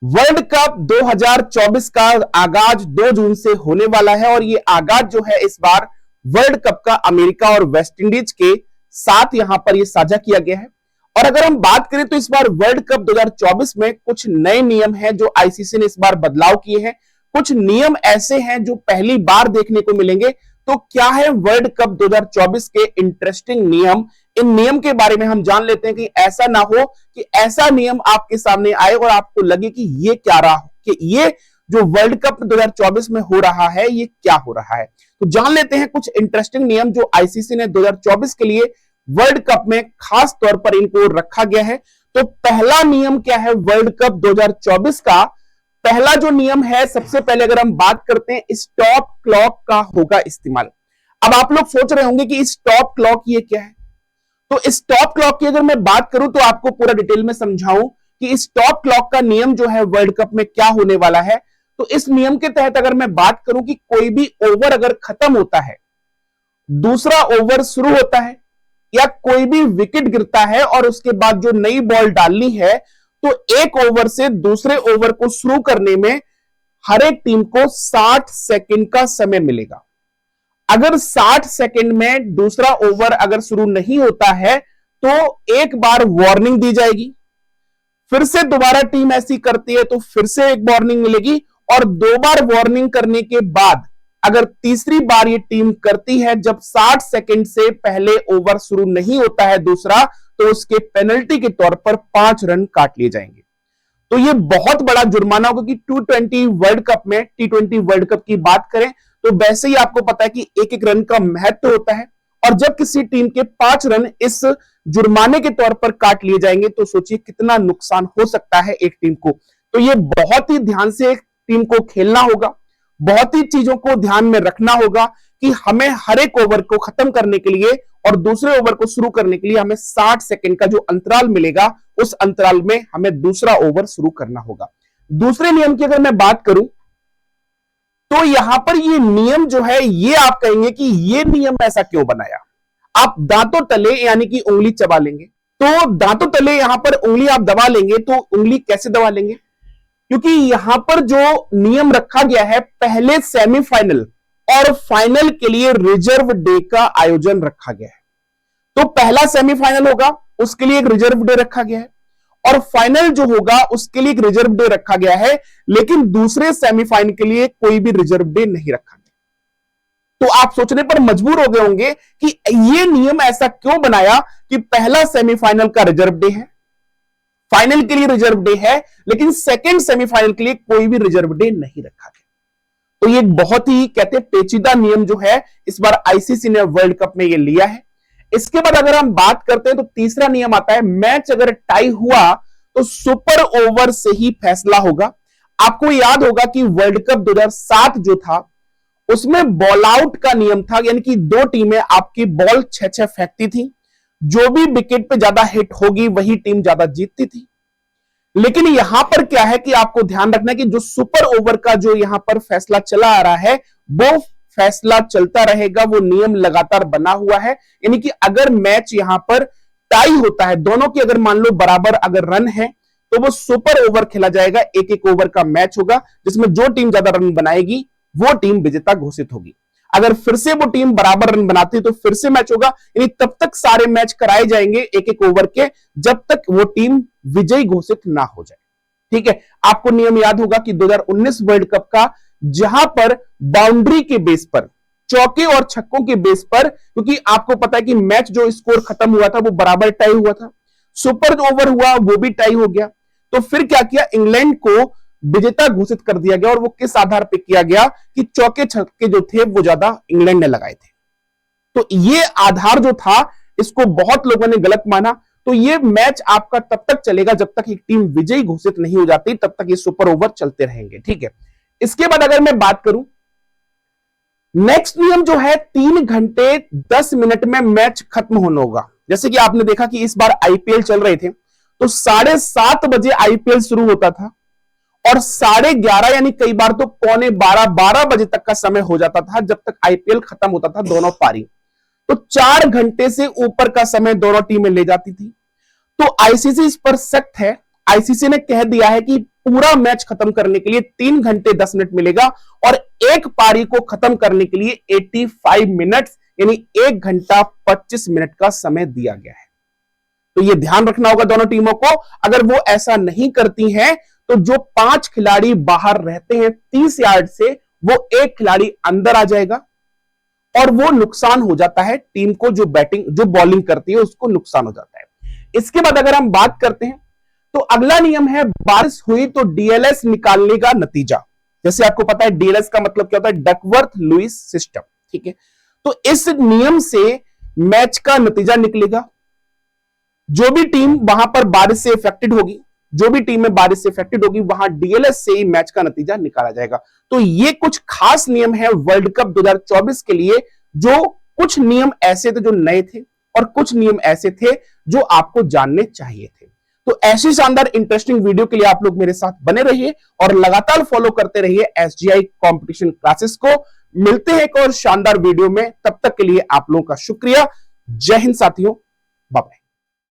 World cup 2024 का आगाज 2 जून से होने वाला है और ये आगाज जो है इस बार वर्ल्ड कप का अमेरिका और वेस्ट इंडीज के साथ यहां पर ये साझा किया गया है। और अगर हम बात करें तो इस बार वर्ल्ड कप 2024 में कुछ नए नियम हैं जो आईसीसी ने इस बार बदलाव किए हैं। कुछ नियम ऐसे हैं जो पहली बार देखने को मिलेंगे। तो क्या है वर्ल्ड कप 2024 के इंटरेस्टिंग नियम, इन नियम के बारे में हम जान लेते हैं कि ऐसा ना हो कि ऐसा नियम आपके सामने आए और आपको लगे कि ये क्या रहा, कि ये जो वर्ल्ड कप 2024 में हो रहा है ये क्या हो रहा है। तो जान लेते हैं कुछ इंटरेस्टिंग नियम जो आईसीसी ने 2024 के लिए वर्ल्ड कप में खास तौर पर इनको रखा गया है। तो पहला नियम क्या है वर्ल्ड कप 2024 का? पहला जो नियम है, सबसे पहले अगर हम बात करते हैं, स्टॉप क्लॉक का होगा इस्तेमाल। अब आप लोग सोच रहे होंगे कि स्टॉप क्लॉक ये क्या है। तो स्टॉप क्लॉक की अगर मैं बात करूं तो आपको पूरा डिटेल में समझाऊं कि स्टॉप क्लॉक का नियम जो है वर्ल्ड कप में क्या होने वाला है। तो इस नियम के तहत अगर मैं बात करूं कि कोई भी ओवर अगर खत्म होता है, दूसरा ओवर शुरू होता है, या कोई भी विकेट गिरता है और उसके बाद जो नई बॉल डालनी है, तो एक ओवर से दूसरे ओवर को शुरू करने में हर एक टीम को 60 सेकंड का समय मिलेगा। अगर 60 सेकंड में दूसरा ओवर अगर शुरू नहीं होता है तो एक बार वार्निंग दी जाएगी, फिर से दोबारा टीम ऐसी करती है तो फिर से एक वार्निंग मिलेगी, और 2 बार वार्निंग करने के बाद अगर तीसरी बार ये टीम करती है जब 60 सेकंड से पहले ओवर शुरू नहीं होता है दूसरा, तो उसके पेनल्टी के तौर पर 5 रन काट लिए जाएंगे। तो ये बहुत बड़ा जुर्माना होगा कि T20 वर्ल्ड कप में, T20 वर्ल्ड कप की बात करें तो वैसे ही आपको पता है कि एक एक रन का महत्व होता है, और जब किसी टीम के 5 रन इस जुर्माने के तौर पर काट लिए जाएंगे तो सोचिए कितना नुकसान हो सकता है एक टीम को। तो ये बहुत ही ध्यान से एक टीम को खेलना होगा, बहुत ही चीजों को ध्यान में रखना होगा कि हमें हर एक ओवर को खत्म करने के लिए और दूसरे ओवर को शुरू करने के लिए हमें 60 सेकंड का जो अंतराल मिलेगा, उस अंतराल में हमें दूसरा ओवर शुरू करना होगा। दूसरे नियम की अगर मैं बात करूं तो यहां पर ये नियम जो है, ये आप कहेंगे कि ये नियम ऐसा क्यों बनाया। आप दांतों तले यानी कि उंगली चबा लेंगे, तो दांतों तले यहां पर उंगली आप दबा लेंगे, तो उंगली कैसे दबा लेंगे? क्योंकि यहां पर जो नियम रखा गया है, पहले सेमीफाइनल और फाइनल के लिए रिजर्व डे का आयोजन रखा गया है। तो पहला सेमीफाइनल होगा, उसके लिए एक रिजर्व डे रखा गया है, और फाइनल जो होगा उसके लिए एक रिजर्व डे रखा गया है, लेकिन दूसरे सेमीफाइनल के लिए कोई भी रिजर्व डे नहीं रखा गया। तो आप सोचने पर मजबूर हो गए होंगे कि ये नियम ऐसा क्यों बनाया कि पहला सेमीफाइनल का रिजर्व डे है, फाइनल के लिए रिजर्व डे है, लेकिन सेकेंड सेमीफाइनल के लिए कोई भी रिजर्व डे नहीं रखा गया। तो ये बहुत ही कहते पेचीदा नियम जो है इस बार आईसीसी ने वर्ल्ड कप में ये लिया है। इसके बाद अगर हम बात करते हैं तो तीसरा नियम आता है, मैच अगर टाई हुआ तो सुपर ओवर से ही फैसला होगा। आपको याद होगा कि वर्ल्ड कप 2007 जो था उसमें बॉल आउट का नियम था, यानी कि 2 टीमें आपकी बॉल 6-6 फेंकती थी, जो भी विकेट पे ज्यादा हिट होगी वही टीम ज्यादा जीतती थी। लेकिन यहां पर क्या है कि आपको ध्यान रखना है कि जो सुपर ओवर का जो यहां पर फैसला चला आ रहा है वो फैसला चलता रहेगा, वो नियम लगातार बना हुआ है। यानी कि अगर मैच यहां पर टाई होता है, दोनों की अगर मान लो बराबर अगर रन है, तो वो सुपर ओवर खेला जाएगा, एक एक ओवर का मैच होगा जिसमें जो टीम ज्यादा रन बनाएगी वो टीम विजेता घोषित होगी। अगर फिर से वो टीम बराबर रन बनाती है तो फिर से मैच होगा, यानी तब तक सारे मैच कराए जाएंगे एक एक ओवर के जब तक वो टीम विजयी घोषित ना हो जाए। ठीक है, आपको नियम याद होगा कि 2019 वर्ल्ड कप का, जहां पर बाउंड्री के बेस पर, चौके और छक्कों के बेस पर, क्योंकि आपको पता है कि मैच जो स्कोर खत्म हुआ था वो बराबर टाई हुआ था, सुपर ओवर हुआ वो भी टाई हो गया, तो फिर क्या किया, इंग्लैंड को विजेता घोषित कर दिया गया। और वो किस आधार पर किया गया कि चौके छक्के जो थे वो ज्यादा इंग्लैंड ने लगाए थे। तो ये आधार जो था इसको बहुत लोगों ने गलत माना। तो ये मैच आपका तब तक चलेगा जब तक एक टीम विजयी घोषित नहीं हो जाती, तब तक ये सुपर ओवर चलते रहेंगे। ठीक है, इसके बाद अगर मैं बात करूं, नेक्स्ट नियम जो है 3 घंटे 10 मिनट में मैच खत्म होना होगा। जैसे कि आपने देखा कि इस बार आईपीएल चल रहे थे तो 7:30 बजे आईपीएल शुरू होता था और 11:30 यानी कई बार तो 11:45 बजे तक का समय हो जाता था जब तक आईपीएल खत्म होता था दोनों पारी। तो 4 घंटे से ऊपर का समय दोनों टीमें ले जाती थी। तो आईसीसी इस पर सख्त है। आईसीसी ने कह दिया है कि पूरा मैच खत्म करने के लिए 3 घंटे 10 मिनट मिलेगा और एक पारी को खत्म करने के लिए 85 मिनट्स यानी 1 घंटा 25 मिनट का समय दिया गया है। तो यह ध्यान रखना होगा दोनों टीमों को। अगर वो ऐसा नहीं करती हैं तो जो 5 खिलाड़ी बाहर रहते हैं 30 यार्ड से, वो एक खिलाड़ी अंदर आ जाएगा और वो नुकसान हो जाता है टीम को, जो बॉलिंग करती है उसको नुकसान हो जाता है। इसके बाद अगर हम बात करते हैं तो अगला नियम है बारिश हुई तो डीएलएस निकालने का नतीजा। जैसे आपको पता है डीएलएस का मतलब क्या होता है, डकवर्थ लुईस सिस्टम, ठीक है। तो इस नियम से मैच का नतीजा निकलेगा। जो भी टीम वहां पर बारिश से इफेक्टेड होगी, जो भी टीम में बारिश से इफेक्टेड होगी, वहां डीएलएस से ही मैच का नतीजा निकाला जाएगा। तो ये कुछ खास नियम है वर्ल्ड कप 2024 के लिए। जो कुछ नियम ऐसे थे जो नए थे और कुछ नियम ऐसे थे जो आपको जानने चाहिए थे। तो ऐसी शानदार इंटरेस्टिंग वीडियो के लिए आप लोग मेरे साथ बने रहिए और लगातार फॉलो करते रहिए एसजीआई कंपटीशन क्लासेस को। मिलते हैं एक और शानदार वीडियो में, तब तक के लिए आप लोगों का शुक्रिया। जय हिंद साथियों, बाय बाय।